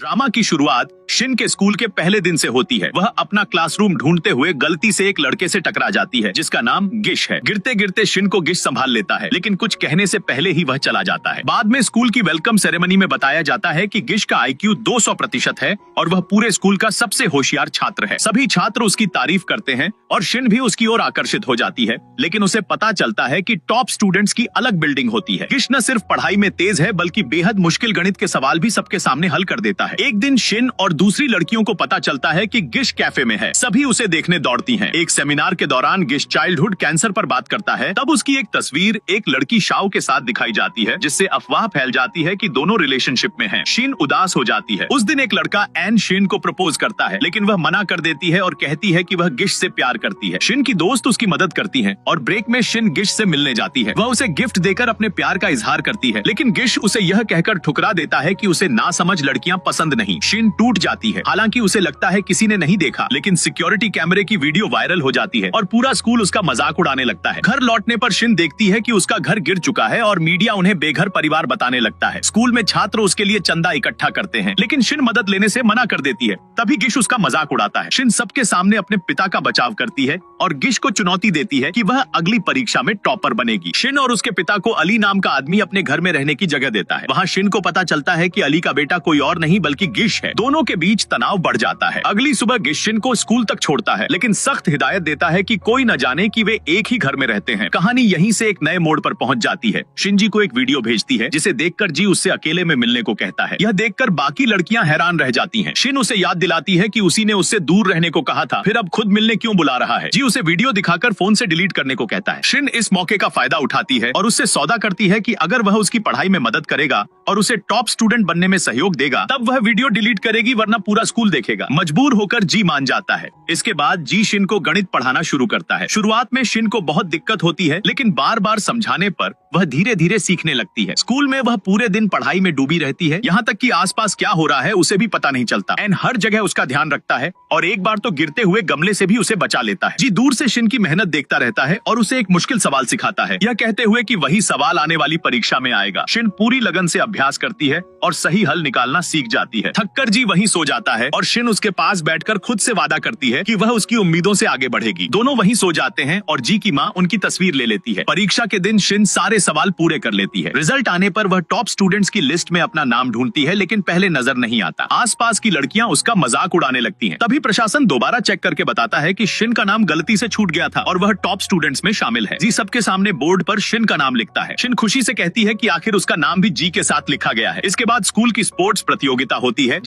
Drama की शुरुआत Shin के स्कूल के पहले दिन से होती है। वह अपना क्लासरूम ढूंढते हुए गलती से एक लड़के से टकरा जाती है जिसका नाम गिश है। गिरते गिरते शिन को गिश संभाल लेता है, लेकिन कुछ कहने से पहले ही वह चला जाता है। बाद में स्कूल की वेलकम सेरेमनी में बताया जाता है कि गिश का IQ 200% है और वह पूरे स्कूल का सबसे होशियार छात्र है। सभी छात्र उसकी तारीफ करते हैं और शिन भी उसकी ओर आकर्षित हो जाती है, लेकिन उसे पता चलता है कि टॉप स्टूडेंट्स की अलग बिल्डिंग होती है। गिश न सिर्फ पढ़ाई में तेज है बल्कि बेहद मुश्किल गणित के सवाल भी सबके सामने हल कर देता है। एक दिन शिन और दूसरी लड़कियों को पता चलता है कि गिश कैफे में है। सभी उसे देखने दौड़ती हैं। एक सेमिनार के दौरान गिश चाइल्डहुड कैंसर पर बात करता है। तब उसकी एक तस्वीर एक लड़की शाओ के साथ दिखाई जाती है, जिससे अफवाह फैल जाती है कि दोनों रिलेशनशिप में हैं। शिन उदास हो जाती है। उस दिन एक लड़का एन शिन को प्रपोज करता है, लेकिन वह मना कर देती है और कहती है कि वह गिश से प्यार करती है। शिन की दोस्त उसकी मदद करती है और ब्रेक में शिन गिश से मिलने जाती है। वह उसे गिफ्ट देकर अपने प्यार का इजहार करती है, लेकिन गिश उसे यह कहकर ठुकरा देता है कि उसे नासमझ लड़कियां पसंद नहीं। शिन टूट जाती है। हालांकि उसे लगता है किसी ने नहीं देखा, लेकिन सिक्योरिटी कैमरे की वीडियो वायरल हो जाती है और पूरा स्कूल उसका मजाक उड़ाने लगता है। घर लौटने पर शिन देखती है कि उसका घर गिर चुका है और मीडिया उन्हें बेघर परिवार बताने लगता है। स्कूल में छात्र उसके लिए चंदा इकट्ठा करते हैं, लेकिन शिन मदद लेने से मना कर देती है। तभी गिश उसका मजाक उड़ाता है। शिन सबके सामने अपने पिता का बचाव करती है और गिश को चुनौती देती है कि वह अगली परीक्षा में टॉपर बनेगी। शिन और उसके पिता को अली नाम का आदमी अपने घर में रहने की जगह देता है। वहाँ शिन को पता चलता है कि अली का बेटा कोई और नहीं बल्कि गिश है। दोनों के बीच तनाव बढ़ जाता है। अगली सुबह गिश शिन को स्कूल तक छोड़ता है, लेकिन सख्त हिदायत देता है कि कोई न जाने कि वे एक ही घर में रहते हैं। कहानी यहीं से एक नए मोड़ पर पहुंच जाती है। शिनजी को एक वीडियो भेजती है जिसे देखकर जी उससे अकेले में मिलने को कहता है। यह देखकर बाकी लड़कियां हैरान रह जाती हैं। शिन उसे याद दिलाती है कि उसी ने उससे दूर रहने को कहा था, फिर अब खुद मिलने क्यों बुला रहा है। जी उसे वीडियो दिखाकर फोन से डिलीट करने को कहता है। शिन इस मौके का फायदा उठाती है और उससे सौदा करती है कि अगर वह उसकी पढ़ाई में मदद करेगा और उसे टॉप स्टूडेंट बनने में सहयोग देगा, तब वह वीडियो डिलीट करेगी, वरना पूरा स्कूल देखेगा। मजबूर होकर जी मान जाता है। इसके बाद जी शिन को गणित पढ़ाना शुरू करता है। शुरुआत में शिन को बहुत दिक्कत होती है, लेकिन बार बार समझाने पर वह धीरे धीरे सीखने लगती है। स्कूल में वह पूरे दिन पढ़ाई में डूबी रहती है, यहाँ तक कि आसपास क्या हो रहा है उसे भी पता नहीं चलता। एन हर जगह उसका ध्यान रखता है और एक बार तो गिरते हुए गमले से भी उसे बचा लेता है। जी दूर से शिन की मेहनत देखता रहता है और उसे एक मुश्किल सवाल सिखाता है, यह कहते हुए कि वही सवाल आने वाली परीक्षा में आएगा। शिन पूरी लगन से अभ्यास करती है और सही हल निकालना सीख जाती है। थककर जी वहीं सो जाता है और शिन उसके पास बैठकर खुद से वादा करती है कि वह उसकी उम्मीदों से आगे बढ़ेगी। दोनों वहीं सो जाते हैं और जी की माँ उनकी तस्वीर ले लेती है। परीक्षा के दिन शिन सारे सवाल पूरे कर लेती है। रिजल्ट आने पर वह टॉप स्टूडेंट्स की लिस्ट में अपना नाम ढूंढती है, लेकिन पहले नजर नहीं आता। आसपास की लड़कियां उसका मजाक उड़ाने लगती हैं। तभी प्रशासन दोबारा चेक करके बताता है कि शिन का नाम गलती से छूट गया था और वह टॉप स्टूडेंट्स में शामिल है। जी सबके सामने बोर्ड पर शिन का नाम लिखता है। शिन खुशी से कहती है कि आखिर उसका नाम भी जी के साथ लिखा गया है। इसके बाद स्कूल की स्पोर्ट्स प्रतियोगिता होती है।